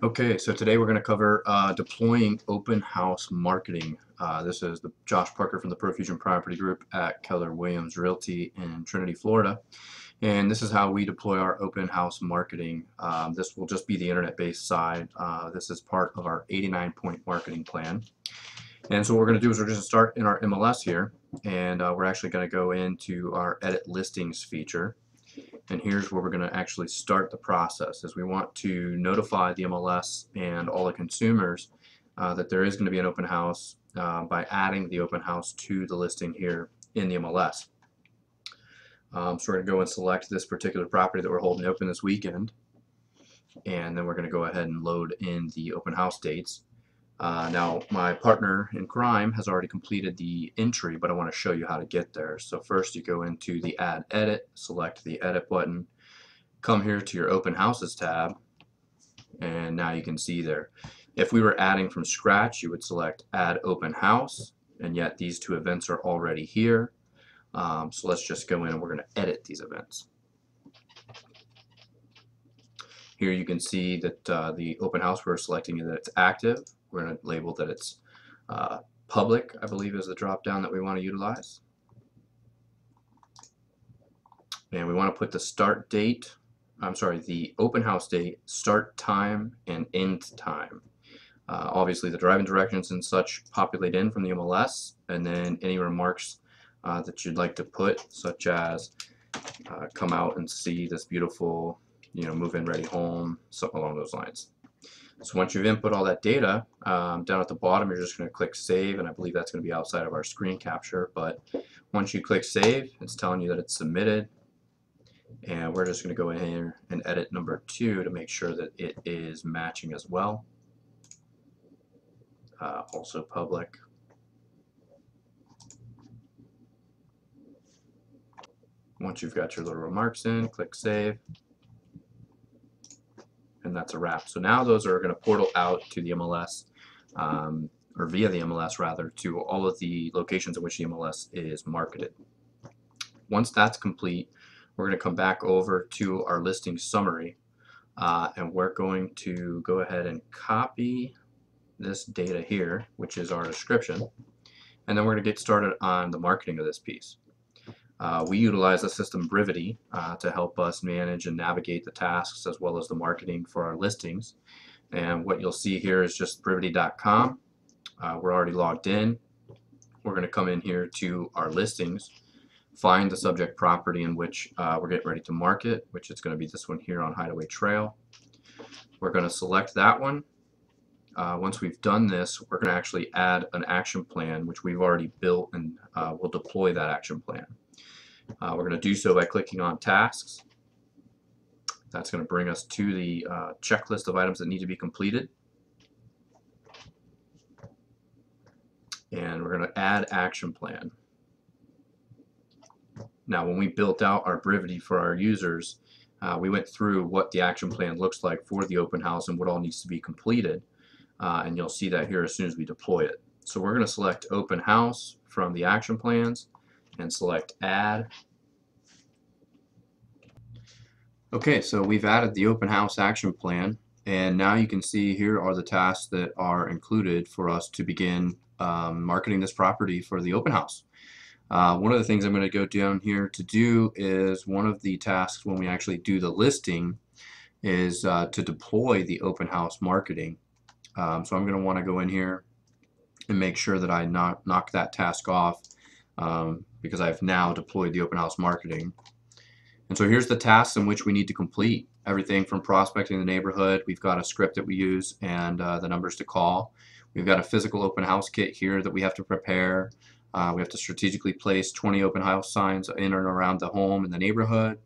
Okay, so today we're going to cover deploying open house marketing. This is Josh Parker from the Profusion Property Group at Keller Williams Realty in Trinity, Florida. And this is how we deploy our open house marketing. This will just be the internet-based side. This is part of our 89-point marketing plan. And so what we're going to do is we're just going to start in our MLS here, and we're actually going to go into our edit listings feature. And here's where we're going to actually start the process, is we want to notify the MLS and all the consumers that there is going to be an open house by adding the open house to the listing here in the MLS. So we're going to go and select this particular property that we're holding open this weekend, and then we're going to go ahead and load in the open house dates. Now, my partner in crime has already completed the entry, but I want to show you how to get there. So first you go into the Add Edit, select the Edit button, come here to your Open Houses tab, and now you can see there. If we were adding from scratch, you would select Add Open House, and yet these two events are already here. So let's just go in and we're going to edit these events. Here you can see that the open house we're selecting that it's active. We're going to label that it's public, I believe is the drop down that we want to utilize. And we want to put the start date, the open house date, start time, and end time. Obviously the driving directions and such populate in from the MLS, and then any remarks that you'd like to put, such as come out and see this beautiful, move-in ready home, something along those lines. So once you've input all that data, down at the bottom you're just going to click save, and I believe that's going to be outside of our screen capture, but once you click save, it's telling you that it's submitted, and we're just going to go in here and edit number 2 to make sure that it is matching as well. Also public. Once you've got your little remarks in, click save, and that's a wrap. So now those are going to portal out to the MLS, or via the MLS rather, to all of the locations in which the MLS is marketed. Once that's complete, we're going to come back over to our listing summary, and we're going to go ahead and copy this data here, which is our description, and then we're going to get started on the marketing of this piece. We utilize the system Brivity to help us manage and navigate the tasks as well as the marketing for our listings. And what you'll see here is just brivity.com. We're already logged in. We're going to come in here to our listings, find the subject property in which we're getting ready to market, which is going to be this one here on Hideaway Trail. We're going to select that one. Once we've done this, we're going to actually add an action plan, which we've already built, and we'll deploy that action plan. We're going to do so by clicking on tasks. That's going to bring us to the checklist of items that need to be completed. And we're going to add action plan. Now, when we built out our Brivity for our users, we went through what the action plan looks like for the open house and what all needs to be completed. And you'll see that here as soon as we deploy it. So we're going to select open house from the action plans and select add. Okay, so we've added the open house action plan, and now you can see here are the tasks that are included for us to begin marketing this property for the open house. One of the things I'm going to go down here to do is one of the tasks when we actually do the listing is to deploy the open house marketing. So I'm going to want to go in here and make sure that I knock that task off because I've now deployed the open house marketing. And so here's the tasks in which we need to complete. Everything from prospecting the neighborhood, we've got a script that we use and the numbers to call. We've got a physical open house kit here that we have to prepare. We have to strategically place 20 open house signs in and around the home and the neighborhood.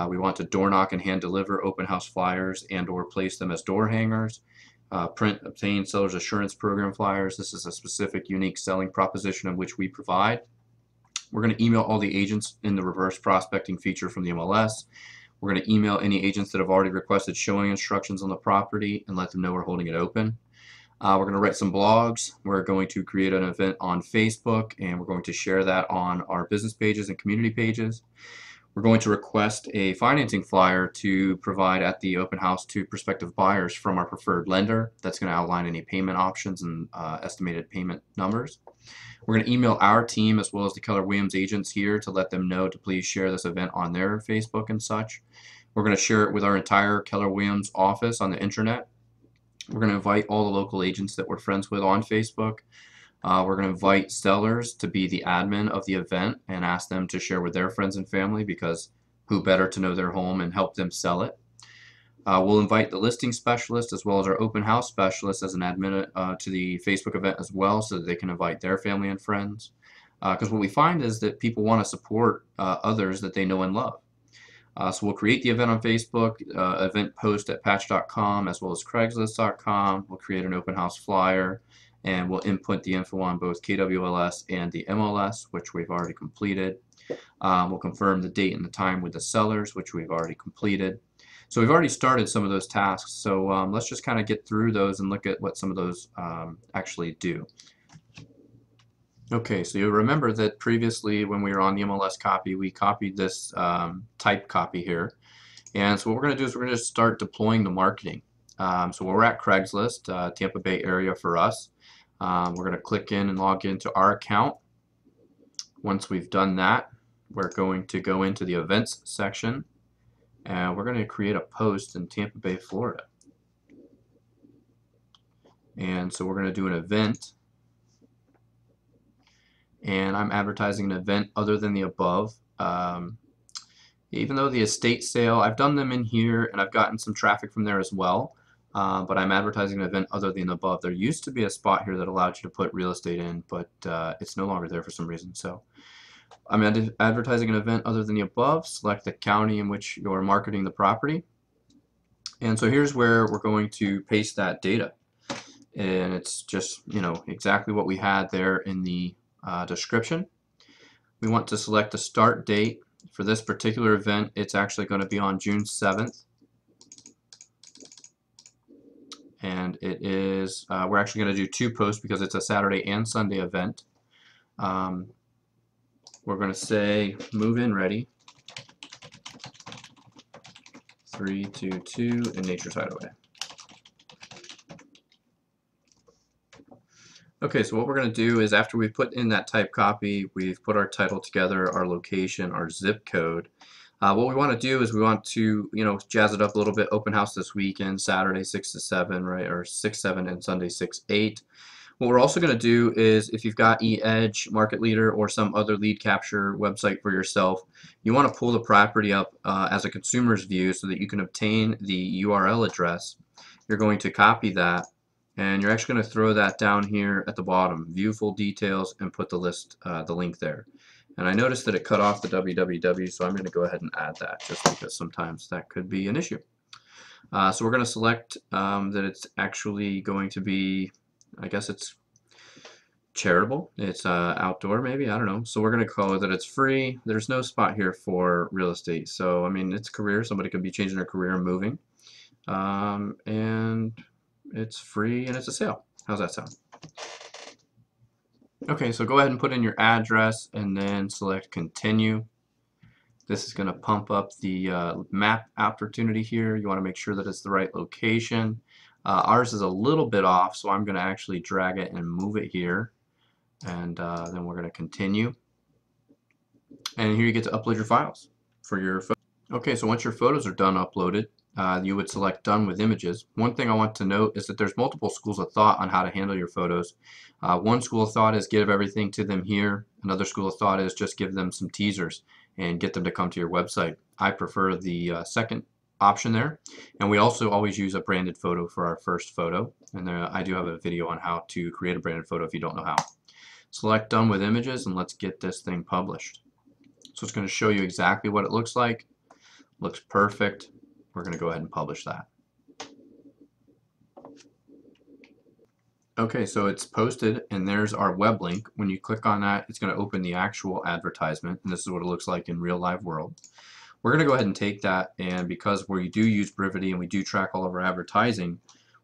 We want to door knock and hand deliver open house flyers and or place them as door hangers. Print, obtain seller's assurance program flyers. This is a specific, unique selling proposition of which we provide. We're going to email all the agents in the reverse prospecting feature from the MLS. We're going to email any agents that have already requested showing instructions on the property and let them know we're holding it open. We're going to write some blogs. We're going to create an event on Facebook, and we're going to share that on our business pages and community pages. We're going to request a financing flyer to provide at the open house to prospective buyers from our preferred lender. That's going to outline any payment options and estimated payment numbers. We're going to email our team as well as the Keller Williams agents here to let them know to please share this event on their Facebook and such. We're going to share it with our entire Keller Williams office on the intranet. We're going to invite all the local agents that we're friends with on Facebook. We're going to invite sellers to be the admin of the event and ask them to share with their friends and family, because who better to know their home and help them sell it. We'll invite the listing specialist as well as our open house specialist as an admin to the Facebook event as well, so that they can invite their family and friends. Because what we find is that people want to support others that they know and love. So we'll create the event on Facebook, event post at patch.com as well as Craigslist.com. We'll create an open house flyer, and we'll input the info on both KWLS and the MLS, which we've already completed. We'll confirm the date and the time with the sellers, which we've already completed. So we've already started some of those tasks, so let's just kind of get through those and look at what some of those actually do. Okay, so you'll remember that previously when we were on the MLS copy, we copied this type copy here. And so what we're going to do is we're going to start deploying the marketing. So we're at Craigslist, Tampa Bay area for us. We're going to click in and log into our account. Once we've done that, we're going to go into the events section, and we're going to create a post in Tampa Bay, Florida. And so we're going to do an event, and I'm advertising an event other than the above. Even though the estate sale, I've done them in here and I've gotten some traffic from there as well, but I'm advertising an event other than above. There used to be a spot here that allowed you to put real estate in, but it's no longer there for some reason. So I'm advertising an event other than the above. Select the county in which you're marketing the property. And so here's where we're going to paste that data. And it's just, exactly what we had there in the description. We want to select the start date. For this particular event, it's actually going to be on June 7th. And it is, we're actually going to do 2 posts because it's a Saturday and Sunday event. We're going to say move-in ready, 322 in Nature's Hideaway. Okay, so what we're going to do is after we've put in that type copy, we've put our title together, our location, our zip code. What we want to do is we want to, jazz it up a little bit. Open house this weekend, Saturday 6 to 7, right, or 6, 7, and Sunday 6, 8. What we're also going to do is if you've got eEdge, Market Leader, or some other lead capture website for yourself, you want to pull the property up as a consumer's view so that you can obtain the URL address. You're going to copy that, and you're actually going to throw that down here at the bottom, view full details, and put the link there. And I noticed that it cut off the www, so I'm going to go ahead and add that just because sometimes that could be an issue. So we're going to select that it's actually going to be, I guess it's charitable. It's outdoor maybe, I don't know. So we're going to call it that it's free. There's no spot here for real estate. So I mean, it's career. Somebody could be changing their career and moving. And it's free and it's a sale. How's that sound? Okay, so go ahead and put in your address and then select continue. This is going to pump up the map opportunity here. You want to make sure that it's the right location. Ours is a little bit off, so I'm going to actually drag it and move it here. And then we're going to continue. And here you get to upload your files for your photos. Okay, so once your photos are done uploaded, you would select done with images. One thing I want to note is that there's multiple schools of thought on how to handle your photos. One school of thought is give everything to them here. Another school of thought is just give them some teasers and get them to come to your website. I prefer the second option there. And we also always use a branded photo for our first photo. And I do have a video on how to create a branded photo if you don't know how. Select done with images and let's get this thing published. So it's going to show you exactly what it looks like. Looks perfect. We're going to go ahead and publish that. Okay, so it's posted and there's our web link. When you click on that, it's going to open the actual advertisement, and this is what it looks like in real live world. We're going to go ahead and take that, and because we do use Brivity and we do track all of our advertising,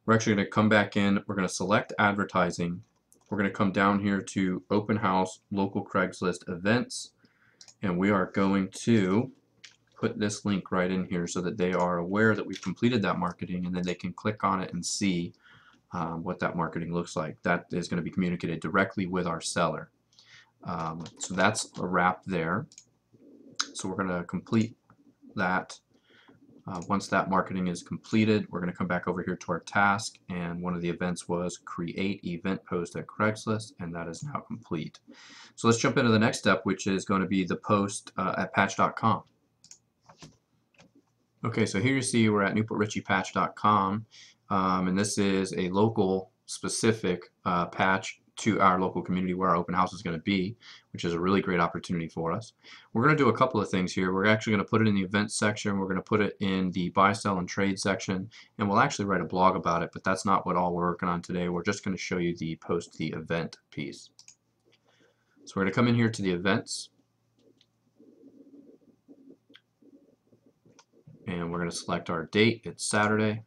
we're actually going to come back in, we're going to select advertising, we're going to come down here to open house, local Craigslist events, and we are going to put this link right in here so that they are aware that we've completed that marketing, and then they can click on it and see what that marketing looks like. That is going to be communicated directly with our seller. So that's a wrap there. So we're going to complete that. Once that marketing is completed, we're going to come back over here to our task, and one of the events was create event post at Craigslist, and that is now complete. So let's jump into the next step, which is going to be the post at patch.com. Okay, so here you see we're at newportrichiepatch.com, and this is a local specific patch to our local community where our open house is going to be, which is a really great opportunity for us. We're going to do a couple of things here. We're actually going to put it in the events section, we're going to put it in the buy, sell, and trade section, and we'll actually write a blog about it, but that's not what all we're working on today. We're just going to show you the post the event piece. So we're going to come in here to the events, and we're going to select our date. It's Saturday.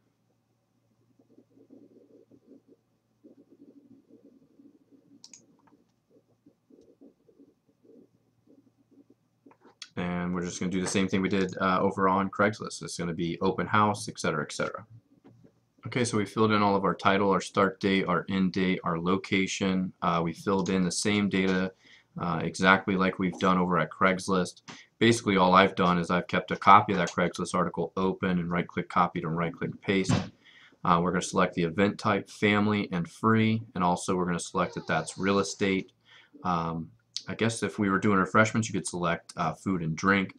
And we're just going to do the same thing we did over on Craigslist. It's going to be open house, etc., etc. Okay, so we filled in all of our title, our start date, our end date, our location. We filled in the same data exactly like we've done over at Craigslist. Basically, all I've done is I've kept a copy of that Craigslist article open and right-click copied and right-click paste. We're going to select the event type, family, and free, and also we're going to select that that's real estate. I guess if we were doing refreshments, you could select food and drink,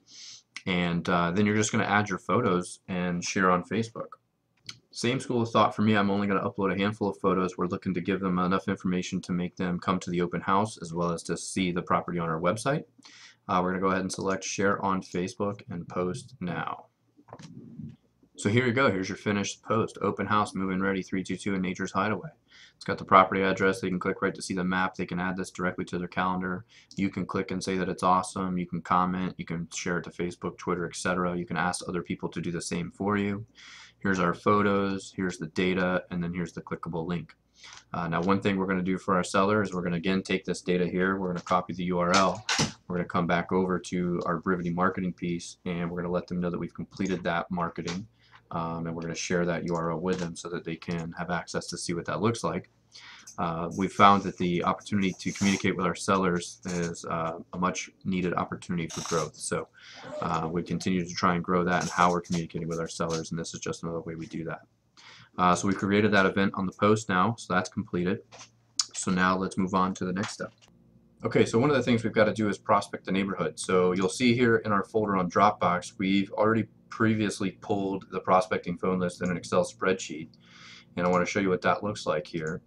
and then you're just going to add your photos and share on Facebook. Same school of thought for me. I'm only going to upload a handful of photos. We're looking to give them enough information to make them come to the open house as well as to see the property on our website. We're going to go ahead and select share on Facebook and post now. So here you go. Here's your finished post. Open house, move-in ready, 322 in Nature's Hideaway. It's got the property address. They can click right to see the map. They can add this directly to their calendar. You can click and say that it's awesome. You can comment. You can share it to Facebook, Twitter, etc. You can ask other people to do the same for you. Here's our photos. Here's the data, and then here's the clickable link. Now, one thing we're going to do for our seller is we're going to again take this data here. We're going to copy the URL. We're going to come back over to our Brivity marketing piece, and we're going to let them know that we've completed that marketing. And we're going to share that URL with them so that they can have access to see what that looks like. We've found that the opportunity to communicate with our sellers is a much needed opportunity for growth. So we continue to try and grow that and how we're communicating with our sellers, and this is just another way we do that. So we created that event on the post now, so that's completed. So now let's move on to the next step. Okay, so one of the things we've got to do is prospect the neighborhood. So you'll see here in our folder on Dropbox, we've already previously pulled the prospecting phone list in an Excel spreadsheet, and I want to show you what that looks like here.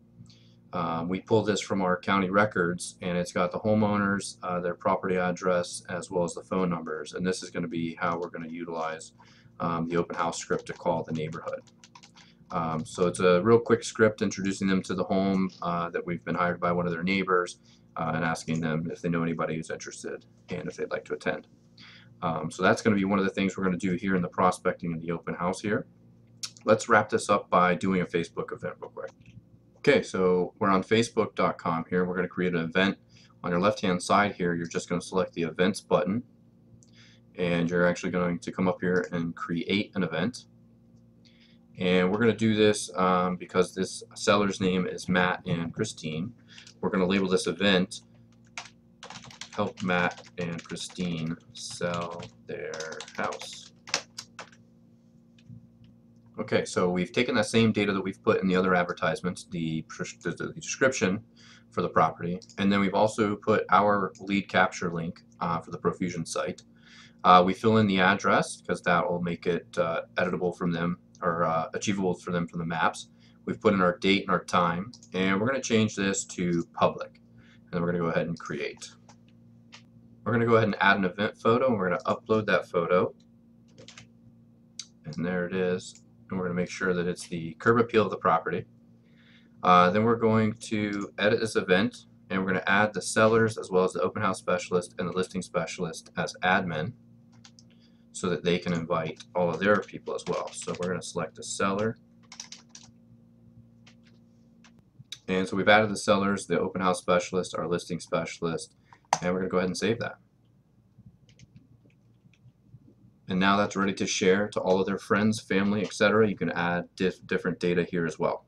We pulled this from our county records, and it's got the homeowners, their property address, as well as the phone numbers, and this is going to be how we're going to utilize the open house script to call the neighborhood. So it's a real quick script introducing them to the home that we've been hired by one of their neighbors, and asking them if they know anybody who's interested and if they'd like to attend. So that's going to be one of the things we're going to do here in the prospecting and the open house here. Let's wrap this up by doing a Facebook event real quick. Okay, so we're on Facebook.com here. We're going to create an event. On your left-hand side here, you're just going to select the events button, and you're actually going to come up here and create an event. And we're going to do this because this seller's name is Matt and Christine. We're going to label this event Help Matt and Christine Sell Their House. Okay, so we've taken that same data that we've put in the other advertisements, the description for the property, and then we've also put our lead capture link for the Profusion site. We fill in the address because that will make it editable from them, or achievable for them from the maps. We've put in our date and our time, and we're going to change this to public, and then we're going to go ahead and create. We're going to go ahead and add an event photo, and we're going to upload that photo, and there it is. And we're going to make sure that it's the curb appeal of the property. Then we're going to edit this event, and we're going to add the sellers as well as the open house specialist and the listing specialist as admin so that they can invite all of their people as well. So we're going to select the seller. And so we've added the sellers, the open house specialist, our listing specialist, and we're going to go ahead and save that. And And now that's ready to share to all of their friends, family, etc. You can add different data here as well.